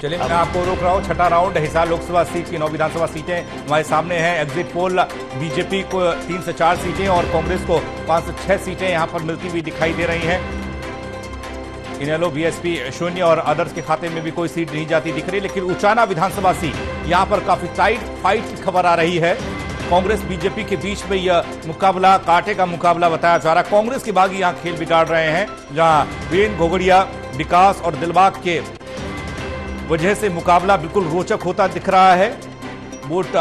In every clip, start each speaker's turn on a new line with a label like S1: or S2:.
S1: चलिए मैं आपको रोक रहा हूँ। छठा राउंड हिसार लोकसभा सीट की 9 विधानसभा सीटें हमारे सामने हैं। एग्जिट पोल बीजेपी को 3 से 4 सीटें और कांग्रेस को 5 से 6 सीटें यहां पर मिलती हुई दिखाई दे रही हैं। इनेलो बीएसपी शून्य और अदर्स के खाते में भी कोई सीट नहीं जाती दिख रही। लेकिन उचाना विधानसभा सीट यहां पर काफी टाइट फाइट की खबर आ रही है। कांग्रेस बीजेपी के बीच में यह मुकाबला कांटे का मुकाबला बताया जा रहा है। कांग्रेस के बागी यहां खेल बिगाड़ रहे हैं, जहां वीरेंद्र घोगड़िया, विकास और दिलबाग के वजह से मुकाबला बिल्कुल रोचक होता दिख रहा है। वोट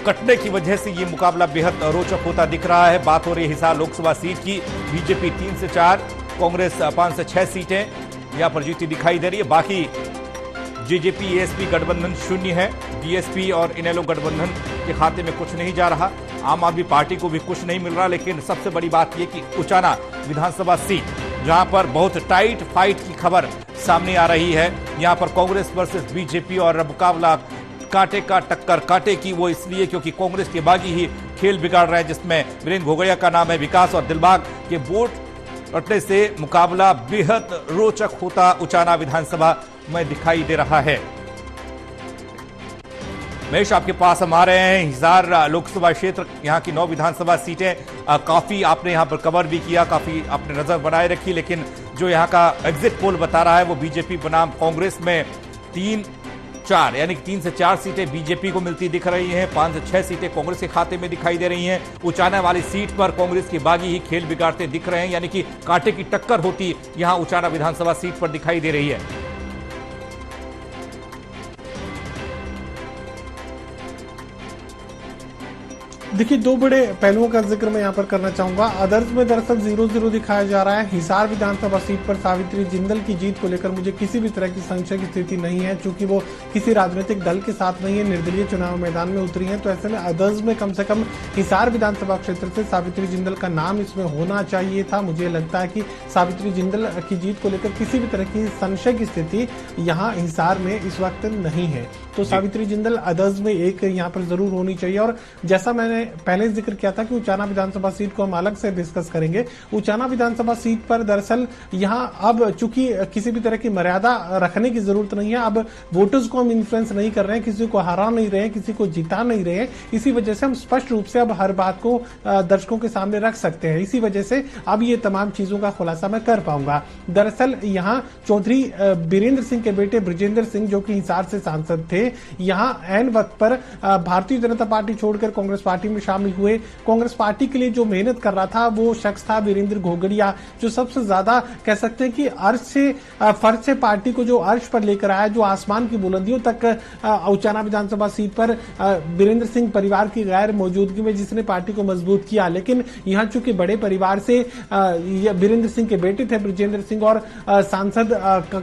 S1: कटने की वजह से यह मुकाबला बेहद रोचक होता दिख रहा है। बात हो रही है हिसार लोकसभा सीट की। बीजेपी 3 से 4, कांग्रेस 5 से 6 सीटें यहां पर जीती दिखाई दे रही है। बाकी जेजेपी एएसपी गठबंधन शून्य है। बीएसपी और इनेलो गठबंधन के खाते में कुछ नहीं जा रहा। आम आदमी पार्टी को भी कुछ नहीं मिल रहा। लेकिन सबसे बड़ी बात यह कि उचाना विधानसभा सीट जहां पर बहुत टाइट फाइट की खबर सामने आ रही है। यहां पर कांग्रेस वर्सेस बीजेपी और मुकाबला कांटे का टक्कर कांटे की, वो इसलिए क्योंकि कांग्रेस के बागी ही खेल बिगाड़ रहे हैं, जिसमें वीरेंद्र घोगड़िया का नाम है। विकास और दिलबाग के वोट कटने से मुकाबला बेहद रोचक होता उचाना विधानसभा में दिखाई दे रहा है। महेश, आपके पास हम आ रहे हैं। हिसार लोकसभा क्षेत्र, यहाँ की 9 विधानसभा सीटें काफी आपने यहाँ पर कवर भी किया, काफी आपने नजर बनाए रखी। लेकिन जो यहाँ का एग्जिट पोल बता रहा है वो बीजेपी बनाम कांग्रेस में 3-4 यानी कि 3 से 4 सीटें बीजेपी को मिलती दिख रही हैं। 5 से 6 सीटें कांग्रेस के खाते में दिखाई दे रही हैं। उचाना वाली सीट पर कांग्रेस के बागी ही खेल बिगाड़ते दिख रहे हैं, यानी कि कांटे की टक्कर होती यहां उचाना विधानसभा सीट पर दिखाई दे रही है।
S2: देखिए, 2 बड़े पहलुओं का जिक्र मैं यहाँ पर करना चाहूंगा। अदर्स में दरअसल 0-0 दिखाया जा रहा है। हिसार विधानसभा सीट पर सावित्री जिंदल की जीत को लेकर मुझे किसी भी तरह की संशय की स्थिति नहीं है, चूंकि वो किसी राजनीतिक दल के साथ नहीं है, निर्दलीय चुनाव मैदान में उतरी है। तो ऐसे में अदर्स में कम से कम हिसार विधानसभा क्षेत्र से सावित्री जिंदल का नाम इसमें होना चाहिए था। मुझे लगता है कि सावित्री जिंदल की जीत को लेकर किसी भी तरह की संशय की स्थिति यहाँ हिसार में इस वक्त नहीं है। तो सावित्री जिंदल अदर्स में एक यहाँ पर जरूर होनी चाहिए। और जैसा मैंने पहले जिक्र किया था कि उचाना विधानसभा सीट को हम अलग से डिस्कस करेंगे। उचाना विधानसभा सीट पर दरअसल यहाँ अब चूंकि किसी भी तरह की मर्यादा रखने की जरूरत नहीं है। अब वोटर्स को हम इन्फ्लुएंस नहीं कर रहे हैं, किसी को हरा नहीं रहे हैं, किसी को जिता नहीं रहे हैं। इसी वजह से हम स्पष्ट रूप से अब हर बात को दर्शकों के सामने रख सकते हैं। इसी वजह से अब ये तमाम चीजों का खुलासा मैं कर पाऊंगा। दरअसल यहाँ चौधरी बीरेंद्र सिंह के बेटे ब्रजेंद्र सिंह, जो कि हिसार से सांसद थे, यहाँ ऐन वक्त पर भारतीय जनता पार्टी छोड़कर कांग्रेस पार्टी में शामिल हुए। कांग्रेस पार्टी के लिए जो मेहनत कर रहा था वो शख्स था वीरेंद्र घोगड़िया, जो सबसे ज्यादा कह सकते हैं कि फर्ज से पार्टी को जो अर्श पर लेकर आया, जो आसमान की बुलंदियों तक उचाना विधानसभा सीट पर वीरेंद्र सिंह परिवार की गैर मौजूदगी में जिसने पार्टी को मजबूत किया। लेकिन यहाँ चूंकि बड़े परिवार से वीरेंद्र सिंह के बेटे थे ब्रजेंद्र सिंह और सांसद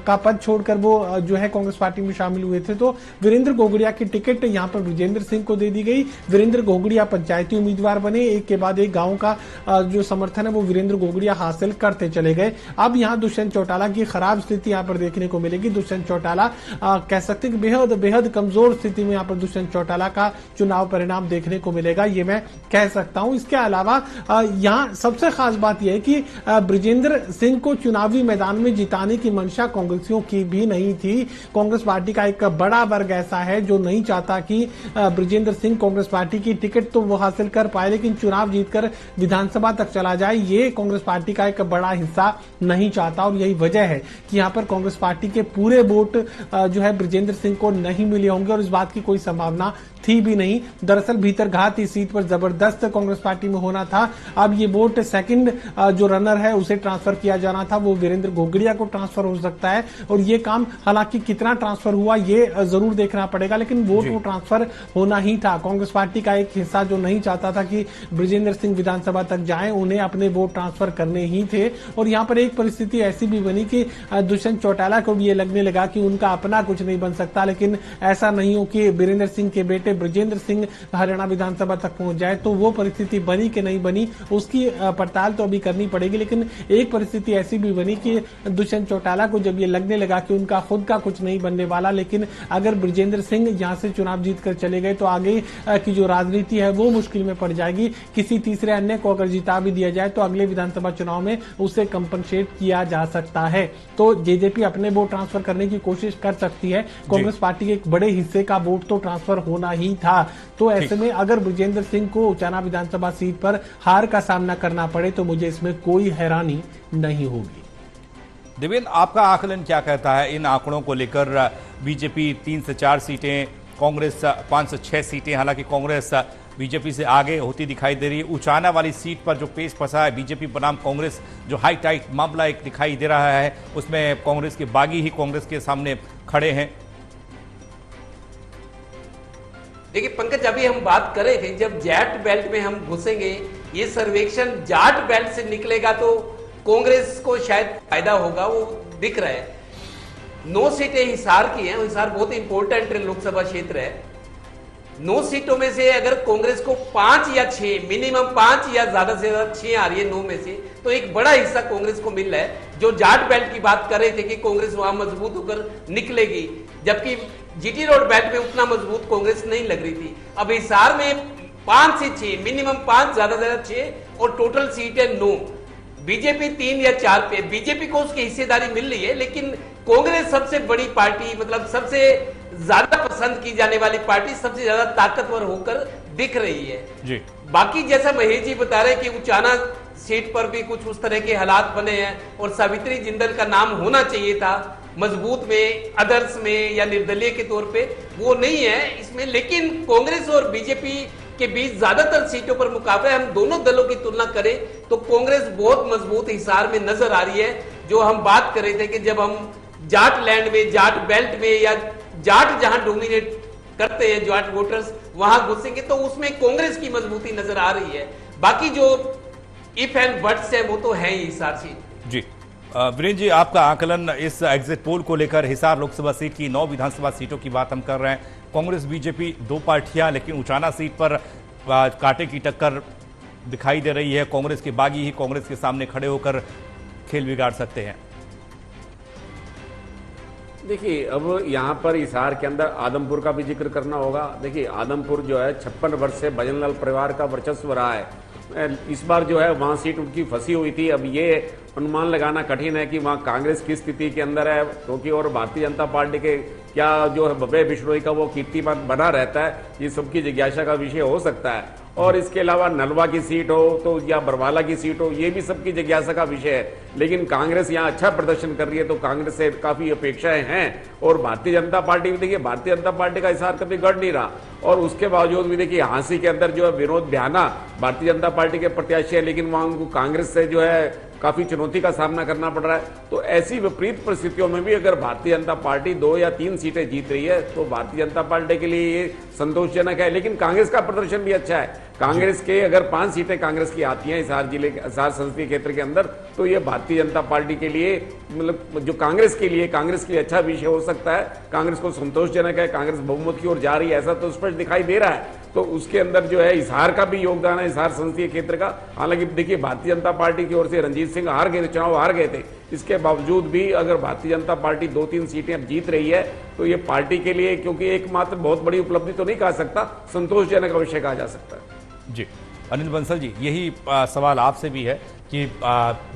S2: का पद छोड़कर वो जो है कांग्रेस पार्टी में शामिल हुए थे, तो वीरेंद्र घोगड़िया की टिकट यहाँ पर ब्रजेंद्र सिंह को दे दी गई। वीरेंद्र घोगड़िया पंचायती उम्मीदवार बने। एक के बाद एक गांव का जो समर्थन है वो वीरेंद्र घोगड़िया हासिल करते चले गए। अब यहाँ दुष्यंत चौटाला की खराब स्थिति यहाँ पर देखने को मिलेगी। दुष्यंत चौटाला कह सकते हैं कि बेहद कमजोर स्थिति में यहाँ पर दुष्यंत चौटाला का चुनाव परिणाम देखने को मिलेगा, ये मैं कह सकता हूं। इसके अलावा यहाँ सबसे खास बात यह है कि ब्रजेंद्र सिंह को चुनावी मैदान में जिताने की मंशा कांग्रेसियों की भी नहीं थी। कांग्रेस पार्टी का एक बड़ा वर्ग ऐसा है जो नहीं चाहता कि ब्रजेंद्र सिंह कांग्रेस पार्टी की टिकट तो वो हासिल कर पाए, लेकिन चुनाव जीतकर विधानसभा तक चला जाए, ये कांग्रेस पार्टी का एक बड़ा हिस्सा नहीं चाहता। और यही वजह है कि यहाँ पर कांग्रेस पार्टी के पूरे वोट जो है ब्रजेंद्र सिंह को नहीं मिले होंगे, और इस बात की कोई संभावना थी भी नहीं। दरअसल भीतरघात इस सीट पर जबरदस्त कांग्रेस पार्टी में होना था। अब ये वोट सेकंड जो रनर है उसे ट्रांसफर किया जाना था, वो वीरेंद्र घोगड़िया को ट्रांसफर हो सकता है। और ये काम हालांकि कितना ट्रांसफर हुआ ये जरूर देखना पड़ेगा, लेकिन वोट वो ट्रांसफर होना ही था। कांग्रेस पार्टी का एक हिस्सा जो नहीं चाहता था कि ब्रजेंद्र सिंह विधानसभा तक जाएं, उन्हें अपने वोट ट्रांसफर करने ही थे। और यहाँ पर एक परिस्थिति ऐसी भी बनी कि दुष्यंत चौटाला को भी ये लगने लगा कि उनका अपना कुछ नहीं बन सकता, लेकिन ऐसा नहीं हो कि वीरेंद्र सिंह के बेटे ब्रजेंद्र सिंह हरियाणा विधानसभा तक पहुंच जाए। तो वो परिस्थिति बनी कि नहीं बनी उसकी पड़ताल तो अभी करनी पड़ेगी, लेकिन एक परिस्थिति ऐसी भी बनी कि दुष्यंत चौटाला को जब ये लगने लगा कि उनका खुद का कुछ नहीं बनने वाला, लेकिन अगर ब्रजेंद्र विजेंद्र सिंह यहां से चुनाव जीतकर चले गए तो आगे की जो राजनीति है वो मुश्किल में पड़ जाएगी। किसी तीसरे अन्य को अगर जिता भी दिया जाए तो अगले विधानसभा चुनाव में उसे कंपनसेट किया जा सकता है। तो जेजेपी अपने वोट ट्रांसफर करने की कोशिश कर सकती है। कांग्रेस पार्टी के एक बड़े हिस्से का वोट तो ट्रांसफर होना ही था। तो ऐसे में अगर विजेंद्र सिंह को उचाना विधानसभा सीट पर हार का सामना करना पड़े तो मुझे इसमें कोई हैरानी नहीं होगी।
S1: देवेंद्र, आपका आकलन क्या कहता है इन आंकड़ों को लेकर? बीजेपी 3 से 4 सीटें, कांग्रेस 5 से 6 सीटें। हालांकि कांग्रेस बीजेपी से आगे होती दिखाई दे रही है। उचाना वाली सीट पर जो पेच फंसा है बीजेपी बनाम कांग्रेस, जो हाई टाइट मामला एक दिखाई दे रहा है, उसमें कांग्रेस के बागी ही कांग्रेस के सामने खड़े हैं।
S3: देखिए पंकज, अभी हम बात कर रहे थे जब जाट बेल्ट में हम घुसेंगे, ये सर्वेक्षण जाट बेल्ट से निकलेगा तो कांग्रेस को शायद फायदा होगा, वो दिख रहा है। 9 सीटें हिसार की हैं। हिसार बहुत इंपॉर्टेंट लोकसभा क्षेत्र है। 9 सीटों में से अगर कांग्रेस को 5 या 6, मिनिमम 5 या ज्यादा से ज्यादा 6 आ रही है 9 में से, तो एक बड़ा हिस्सा कांग्रेस को मिल रहा है। जो जाट बेल्ट की बात कर रहे थे कि कांग्रेस वहां मजबूत होकर निकलेगी, जबकि जीटी रोड बेल्ट में उतना मजबूत कांग्रेस नहीं लग रही थी। अब हिसार में 5 से 6, मिनिमम 5, ज्यादा से ज्यादा 6 और टोटल सीटें 9। बीजेपी 3 या 4 पे, बीजेपी को उसकी हिस्सेदारी मिल रही है, लेकिन कांग्रेस सबसे बड़ी पार्टी, मतलब सबसे ज्यादा पसंद की जाने वाली पार्टी, सबसे ज्यादा ताकतवर होकर दिख रही है
S1: जी।
S3: बाकी जैसा महेश जी बता रहे कि उचाना सीट पर भी कुछ उस तरह के हालात बने हैं और सावित्री जिंदल का नाम होना चाहिए था मजबूत में, अदर्श में या निर्दलीय के तौर पे, वो नहीं है इसमें। लेकिन कांग्रेस और बीजेपी के बीच ज्यादातर सीटों पर मुकाबला है। हम दोनों दलों की तुलना करें तो कांग्रेस बहुत मजबूत हिसार में नजर आ रही है। जो हम बात कर रहे थे कि जब हम जाट लैंड में, जाट बेल्ट में या जाट जहां डोमिनेट करते हैं जाट वोटर्स, वहां घुसेंगे तो उसमें कांग्रेस की मजबूती नजर आ रही है। बाकी जो इफ एंड बट्स है वो तो है ही हिसार सीट।
S1: जी वीरेंद्र जी, आपका आकलन इस एग्जिट पोल को लेकर? हिसार लोकसभा सीट की 9 विधानसभा सीटों की बात हम कर रहे हैं। कांग्रेस बीजेपी 2 पार्टियां, लेकिन उचाना सीट पर कांटे की टक्कर दिखाई दे रही है। कांग्रेस के बागी ही कांग्रेस के सामने खड़े होकर खेल बिगाड़ सकते हैं।
S4: देखिए, अब यहाँ पर हिसार के अंदर आदमपुर का भी जिक्र करना होगा। देखिए, आदमपुर जो है 56 वर्ष से भजनलाल परिवार का वर्चस्व रहा है। इस बार जो है वहां सीट उनकी फंसी हुई थी। अब ये अनुमान लगाना कठिन है कि वहां कांग्रेस किस स्थिति के अंदर है, क्योंकि और भारतीय जनता पार्टी के क्या जो है भव्य बिश्नोई का वो कीर्तिमान बना रहता है, ये सबकी जिज्ञासा का विषय हो सकता है। और इसके अलावा नलवा की सीट हो तो या बरवाला की सीट हो, ये भी सबकी जिज्ञासा का विषय है। लेकिन कांग्रेस यहाँ अच्छा प्रदर्शन कर रही है तो कांग्रेस से काफी अपेक्षाएं हैं। और भारतीय जनता पार्टी भी देखिए, भारतीय जनता पार्टी का हिसार कभी गढ़ नहीं रहा और उसके बावजूद भी देखिए हांसी के अंदर जो है विनोद भ्याना भारतीय जनता पार्टी के प्रत्याशी है, लेकिन वहां उनको कांग्रेस से जो है काफी चुनौती का सामना करना पड़ रहा है। तो ऐसी विपरीत परिस्थितियों में भी अगर भारतीय जनता पार्टी 2 या 3 सीटें जीत रही है तो भारतीय जनता पार्टी के लिए ये संतोषजनक है। लेकिन कांग्रेस का प्रदर्शन भी अच्छा है। कांग्रेस के अगर 5 सीटें कांग्रेस की आती हैं हिसार जिले, हिसार संसदीय क्षेत्र के अंदर, तो ये भारतीय जनता पार्टी के लिए, मतलब जो कांग्रेस के लिए अच्छा विषय हो सकता है। कांग्रेस को संतोषजनक है, कांग्रेस बहुमत की ओर जा रही है, ऐसा तो स्पष्ट दिखाई दे रहा है। तो उसके अंदर जो है हिसार का भी योगदान है, हिसार संसदीय क्षेत्र का। हालांकि देखिए, भारतीय जनता पार्टी की ओर से रणजीत सिंह हार गए, चुनाव हार गए थे। इसके बावजूद भी अगर भारतीय जनता पार्टी 2-3 सीटें अब जीत रही है तो ये पार्टी के लिए, क्योंकि एकमात्र बहुत बड़ी उपलब्धि तो नहीं कहा सकता, संतोषजनक विषय कहा जा सकता है।
S1: जी अनिल बंसल जी, यही सवाल आपसे भी है कि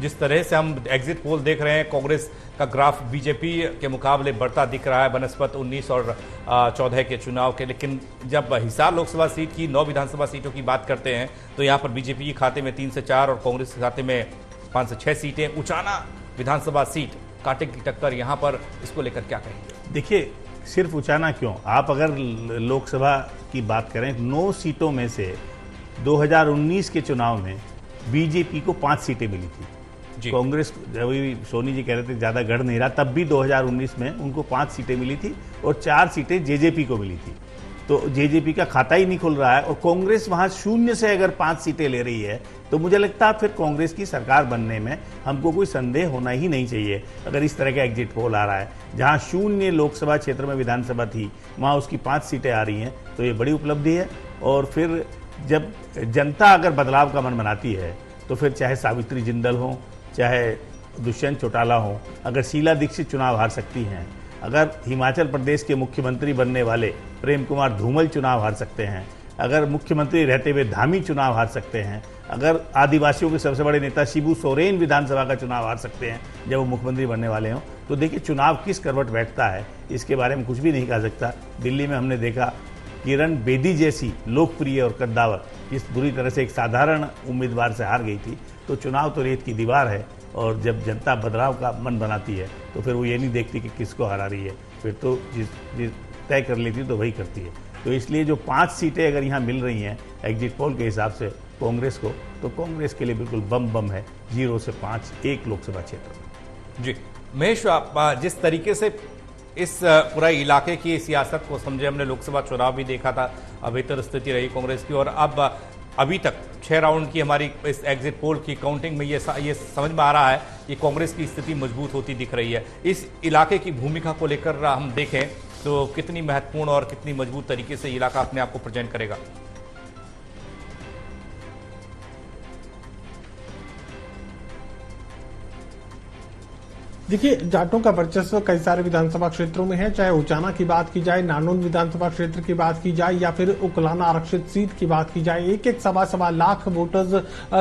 S1: जिस तरह से हम एग्जिट पोल देख रहे हैं, कांग्रेस का ग्राफ बीजेपी के मुकाबले बढ़ता दिख रहा है बनस्पत 19 और 14 के चुनाव के। लेकिन जब हिसार लोकसभा सीट की 9 विधानसभा सीटों की बात करते हैं तो यहाँ पर बीजेपी के खाते में 3 से 4 और कांग्रेस के खाते में 5 से 6 सीटें। उचाना विधानसभा सीट कांटे की टक्कर, यहाँ पर इसको लेकर क्या कहेंगे?
S5: देखिए, सिर्फ उचाना क्यों, आप अगर लोकसभा की बात करें, 9 सीटों में से 2019 के चुनाव में बीजेपी को 5 सीटें मिली थी। कांग्रेस, अभी सोनी जी कह रहे थे ज्यादा गढ़ नहीं रहा, तब भी 2019 में उनको 5 सीटें मिली थी और 4 सीटें जेजेपी को मिली थी। तो जेजेपी का खाता ही नहीं खुल रहा है और कांग्रेस वहां 0 से अगर 5 सीटें ले रही है तो मुझे लगता है फिर कांग्रेस की सरकार बनने में हमको कोई संदेह होना ही नहीं चाहिए। अगर इस तरह का एग्जिट पोल आ रहा है, जहां 0 लोकसभा क्षेत्र में विधानसभा थी वहां उसकी 5 सीटें आ रही हैं, तो ये बड़ी उपलब्धि है। और फिर जब जनता अगर बदलाव का मन बनाती है तो फिर चाहे सावित्री जिंदल हो, चाहे दुष्यंत चौटाला हो, अगर शीला दीक्षित चुनाव हार सकती हैं, अगर हिमाचल प्रदेश के मुख्यमंत्री बनने वाले प्रेम कुमार धूमल चुनाव हार सकते हैं, अगर मुख्यमंत्री रहते हुए धामी चुनाव हार सकते हैं, अगर आदिवासियों के सबसे बड़े नेता शिबू सोरेन विधानसभा का चुनाव हार सकते हैं जब वो मुख्यमंत्री बनने वाले हों, तो देखिए चुनाव किस करवट बैठता है इसके बारे में कुछ भी नहीं कहा सकता। दिल्ली में हमने देखा किरण बेदी जैसी लोकप्रिय और कद्दावर इस बुरी तरह से एक साधारण उम्मीदवार से हार गई थी। तो चुनाव तो रेत की दीवार है, और जब जनता बदलाव का मन बनाती है तो फिर वो ये नहीं देखती कि किसको हरा रही है, फिर तो जिस तय कर लेती तो वही करती है। तो इसलिए जो 5 सीटें अगर यहाँ मिल रही हैं एग्जिट पोल के हिसाब से कांग्रेस को, तो कांग्रेस के लिए बिल्कुल बम बम है 0 से 5 एक लोकसभा क्षेत्र में।
S1: जी महेश, आप जिस तरीके से इस पूरा इलाके की सियासत को समझे, हमने लोकसभा चुनाव भी देखा था, बेहतर स्थिति रही कांग्रेस की, और अब अभी तक 6 राउंड की हमारी इस एग्जिट पोल की काउंटिंग में ये समझ में आ रहा है कि कांग्रेस की स्थिति मजबूत होती दिख रही है। इस इलाके की भूमिका को लेकर हम देखें तो कितनी महत्वपूर्ण और कितनी मजबूत तरीके से इलाका अपने आप को प्रेजेंट करेगा?
S2: देखिए, जाटों का वर्चस्व कई सारे विधानसभा क्षेत्रों में है, चाहे उचाना की बात की जाए, नानौन विधानसभा क्षेत्र की बात की जाए, या फिर उकलाना आरक्षित सीट की बात की जाए। एक सवा लाख वोटर्स,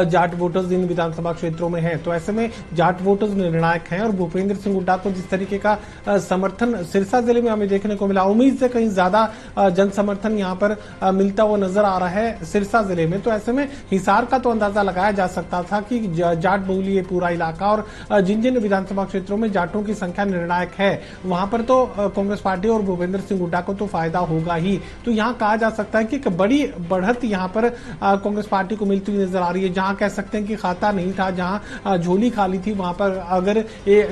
S2: जाट वोटर्स इन विधानसभा क्षेत्रों में हैं। तो ऐसे में जाट वोटर्स निर्णायक हैं, और भूपेंद्र सिंह हुड्डा को जिस तरीके का समर्थन सिरसा जिले में हमें देखने को मिला, उम्मीद से कहीं ज्यादा जन समर्थन यहाँ पर मिलता हुआ नजर आ रहा है सिरसा जिले में। तो ऐसे में हिसार का तो अंदाजा लगाया जा सकता था कि जाट बहुली पूरा इलाका, और जिन जिन विधानसभा क्षेत्रों में जाटों की संख्या निर्णायक है वहां पर तो कांग्रेस पार्टी और भूपेंद्र सिंह हुड्डा को तो फायदा होगा ही। तो यहां कहा जा सकता है कि एक बड़ी बढ़त यहां पर कांग्रेस पार्टी को मिलती हुई नजर आ रही है। जहां कह सकते हैं कि खाता नहीं था, जहां झोली खाली थी, वहां पर अगर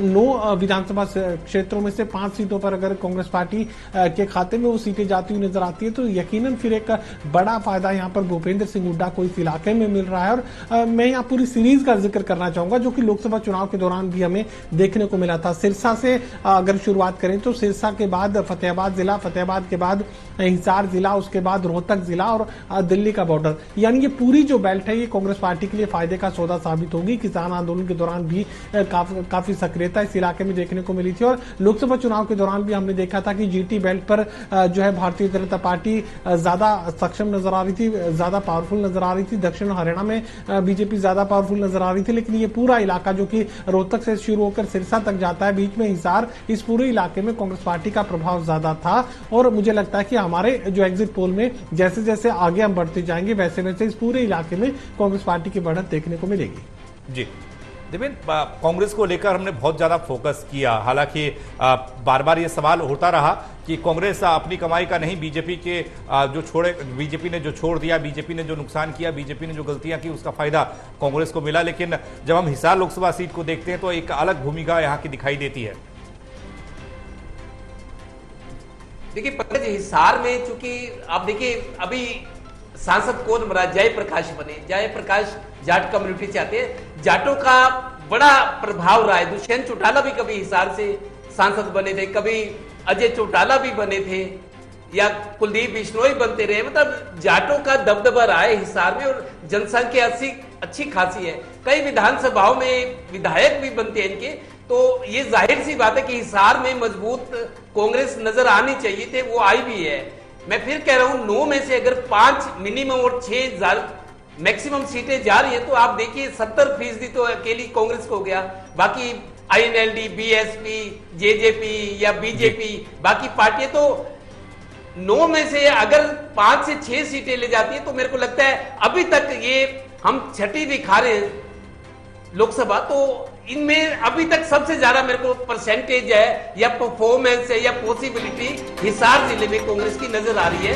S2: 9 विधानसभा क्षेत्रों में से 5 सीटों पर अगर कांग्रेस पार्टी के खाते में वो सीटें जाती हुई नजर आती है, तो यकीनन फिर एक बड़ा फायदा यहां पर भूपेंद्र सिंह हुड्डा को इस इलाके में मिल रहा है। और मैं यहां पूरी सीरीज का जिक्र करना चाहूंगा जो कि लोकसभा चुनाव के दौरान भी हमें देखने को मिला था। सिरसा से अगर शुरुआत करें तो सिरसा के बाद फतेहाबाद जिला, फतेहाबाद के बाद हिसार जिला, उसके बाद रोहतक जिला और दिल्ली का बॉर्डर, यानी ये पूरी जो बेल्ट है ये कांग्रेस पार्टी के लिए फायदे का सौदा साबित होगी। किसान आंदोलन के दौरान भी काफी सक्रियता इस इलाके में देखने को मिली थी, और लोकसभा चुनाव के दौरान भी हमने देखा था कि जीटी बेल्ट पर जो है भारतीय जनता पार्टी ज्यादा सक्षम नजर आ रही थी, ज्यादा पावरफुल नजर आ रही थी। दक्षिण हरियाणा में बीजेपी ज्यादा पावरफुल नजर आ रही थी, लेकिन ये पूरा इलाका जो कि रोहतक से शुरू होकर सिरसा तक जाता है, बीच में हिसार, इस पूरे इलाके में कांग्रेस पार्टी का प्रभाव ज्यादा था। और मुझे लगता है कि हमारे जो एग्जिट पोल में जैसे जैसे आगे हम बढ़ते जाएंगे वैसे वैसे इस पूरे इलाके में कांग्रेस पार्टी की बढ़त देखने को मिलेगी।
S1: जी देवेंद्र, कांग्रेस को लेकर हमने बहुत ज्यादा फोकस किया, हालांकि बार बार ये सवाल होता रहा कि कांग्रेस अपनी कमाई का नहीं, बीजेपी ने जो छोड़ दिया, बीजेपी ने जो नुकसान किया, बीजेपी ने जो गलतियां की, उसका फायदा कांग्रेस को मिला। लेकिन जब हम हिसार लोकसभा सीट को देखते हैं तो एक अलग भूमिका यहाँ की दिखाई देती है।
S3: देखिए पंकज, हिसार में चूंकि आप देखिए अभी सांसद कौन बना, जयप्रकाश बने, जयप्रकाश जाट कम्युनिटी से आते हैं, जाटों का बड़ा प्रभाव रहा है। दुष्यंत चौटाला भी कभी हिसार से सांसद बने थे, कभी अजय चौटाला भी बने थे, या कुलदीप बिश्नोई बनते रहे। मतलब जाटों का दबदबा रहा है हिसार में, और जनसंख्या अच्छी खासी है। कई विधानसभाओं में विधायक भी बनते हैं इनके। तो ये जाहिर सी बात है कि हिसार में मजबूत कांग्रेस नजर आनी चाहिए थे, वो आई भी है। मैं फिर कह रहा हूं 9 में से अगर 5 मिनिमम और 6 मैक्सिमम सीटें जा रही है तो आप देखिए 70% तो अकेली कांग्रेस को हो गया। बाकी INLD, BSP, JJP या BJP, बाकी पार्टियां तो 9 में से अगर 5 से 6 सीटें ले जाती है तो मेरे को लगता है अभी तक ये हम छठी दिखा रहे हैं लोकसभा, तो इनमें अभी तक सबसे ज्यादा मेरे को परसेंटेज है या परफॉर्मेंस है या पॉसिबिलिटी हिसार जिले में कांग्रेस की नजर आ रही है।